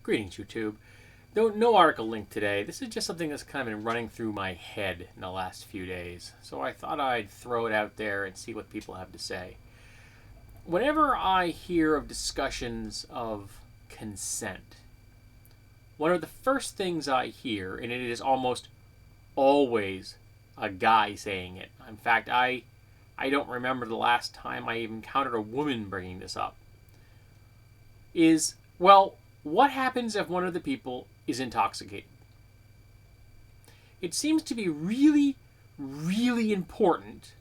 Greetings, YouTube. No article link today. This is just something that's kind of been running through my head in the last few days. So I thought I'd throw it out there and see what people have to say. Whenever I hear of discussions of consent, one of the first things I hear, and it is almost always a guy saying it. In fact, I don't remember the last time I even encountered a woman bringing this up, is, well, what happens if one of the people is intoxicated? It seems to be really, really important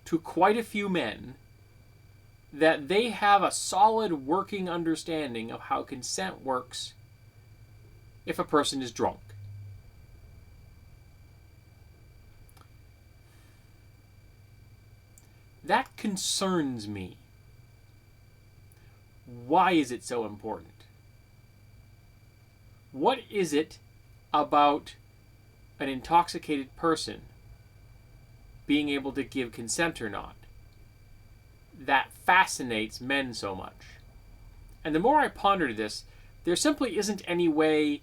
to quite a few men that they have a solid working understanding of how consent works if a person is drunk. That concerns me. Why is it so important? What is it about an intoxicated person being able to give consent or not that fascinates men so much? And the more I pondered this, there simply isn't any way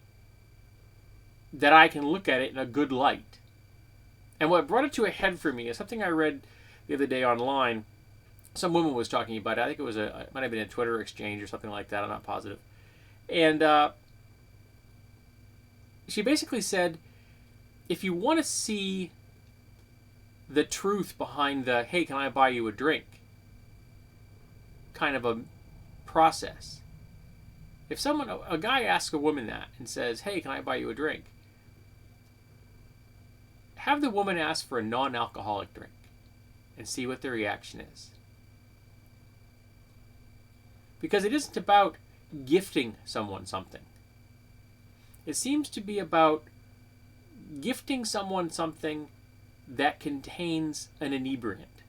that I can look at it in a good light. And what brought it to a head for me is something I read the other day online. Some woman was talking about it. I think it might have been a Twitter exchange or something like that. I'm not positive. And she basically said, if you want to see the truth behind the, hey, can I buy you a drink kind of a process, if a guy asks a woman that and says, hey, can I buy you a drink, have the woman ask for a non-alcoholic drink and see what the reaction is. Because it isn't about gifting someone something. It seems to be about gifting someone something that contains an inebriant.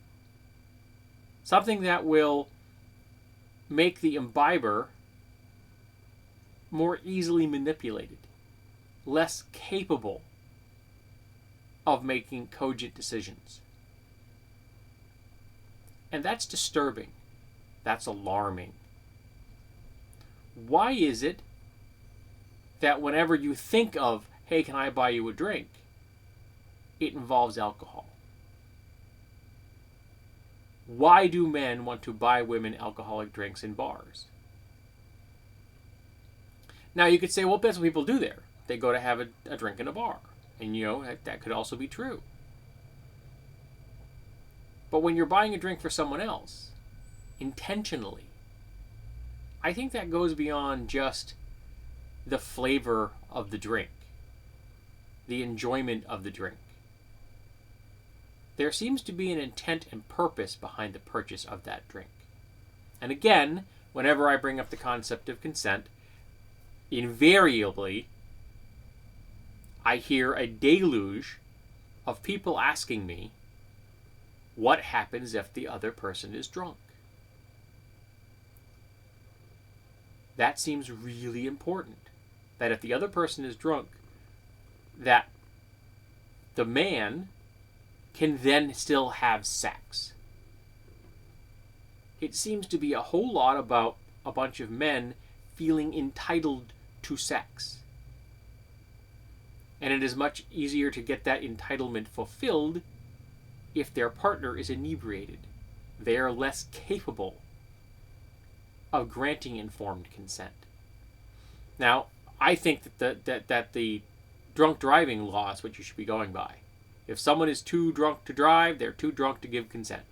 Something that will make the imbiber more easily manipulated, less capable of making cogent decisions. And that's disturbing. That's alarming. Why is it that whenever you think of, hey, can I buy you a drink, it involves alcohol? Why do men want to buy women alcoholic drinks in bars? Now, you could say, well, that's what people do there. They go to have a drink in a bar. And, that could also be true. But when you're buying a drink for someone else, intentionally, I think that goes beyond just the flavor of the drink, the enjoyment of the drink. There seems to be an intent and purpose behind the purchase of that drink. And again, whenever I bring up the concept of consent, invariably, I hear a deluge of people asking me, what happens if the other person is drunk? That seems really important. That if the other person is drunk, that the man can then still have sex. It seems to be a whole lot about a bunch of men feeling entitled to sex. And it is much easier to get that entitlement fulfilled if their partner is inebriated. They are less capable of granting informed consent. Now, I think that the drunk driving law is what you should be going by. If someone is too drunk to drive, they're too drunk to give consent.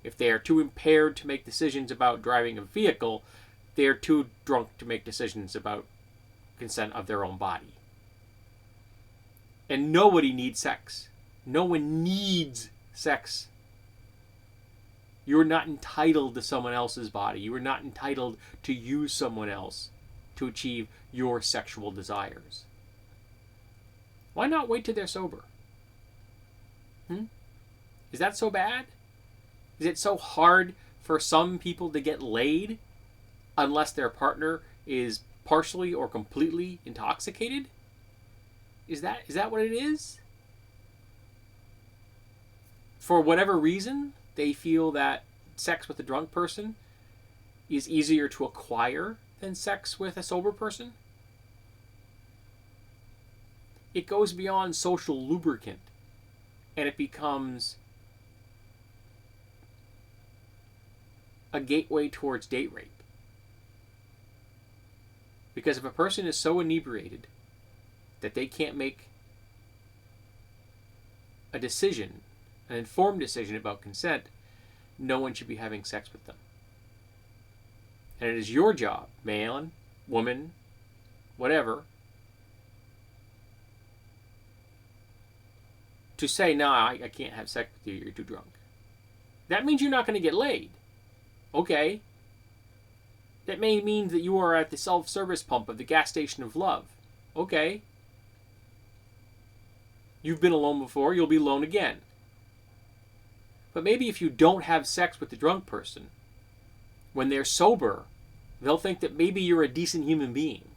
If they are too impaired to make decisions about driving a vehicle, they are too drunk to make decisions about consent of their own body. And nobody needs sex. No one needs sex. You are not entitled to someone else's body. You are not entitled to use someone else to achieve your sexual desires. Why not wait till they're sober? Is that so bad? Is it so hard for some people to get laid unless their partner is partially or completely intoxicated? Is that what it is? For whatever reason, they feel that sex with a drunk person is easier to acquire than sex with a sober person. It goes beyond social lubricant, and it becomes a gateway towards date rape. Because if a person is so inebriated that they can't make a decision, an informed decision about consent, no one should be having sex with them. And it is your job, man, woman, whatever, to say, no, I can't have sex with you, you're too drunk. That means you're not going to get laid. Okay. That may mean that you are at the self-service pump of the gas station of love. Okay. You've been alone before, you'll be alone again. But maybe if you don't have sex with the drunk person, when they're sober, they'll think that maybe you're a decent human being.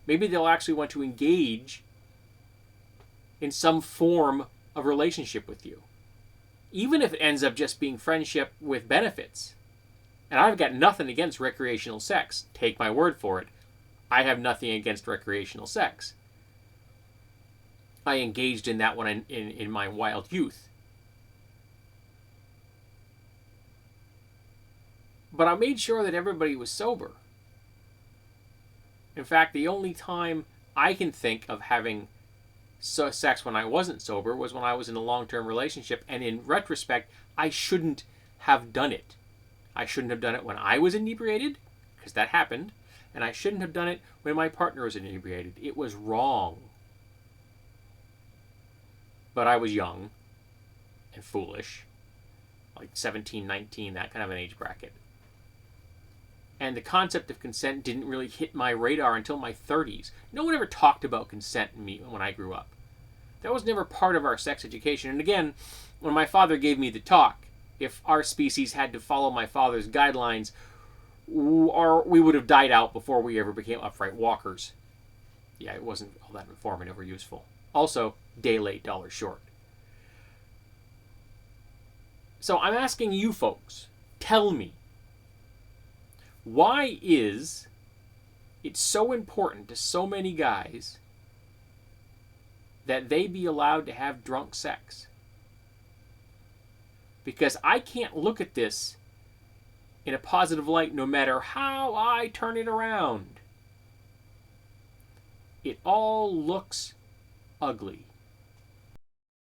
Maybe they'll actually want to engage in some form of relationship with you. Even if it ends up just being friendship with benefits. And I've got nothing against recreational sex. Take my word for it. I have nothing against recreational sex. I engaged in that one in my wild youth. But I made sure that everybody was sober. In fact, the only time I can think of having sex when I wasn't sober was when I was in a long-term relationship, and in retrospect, I shouldn't have done it. I shouldn't have done it when I was inebriated, because that happened, and I shouldn't have done it when my partner was inebriated. It was wrong. But I was young and foolish, like 17, 19, that kind of an age bracket. And the concept of consent didn't really hit my radar until my 30s. No one ever talked about consent in me when I grew up. That was never part of our sex education. And again, when my father gave me the talk, if our species had to follow my father's guidelines, we would have died out before we ever became upright walkers. Yeah, it wasn't all that informative or useful. Also, day late, dollar short. So I'm asking you folks, tell me, why is it so important to so many guys that they be allowed to have drunk sex? Because I can't look at this in a positive light no matter how I turn it around. It all looks ugly.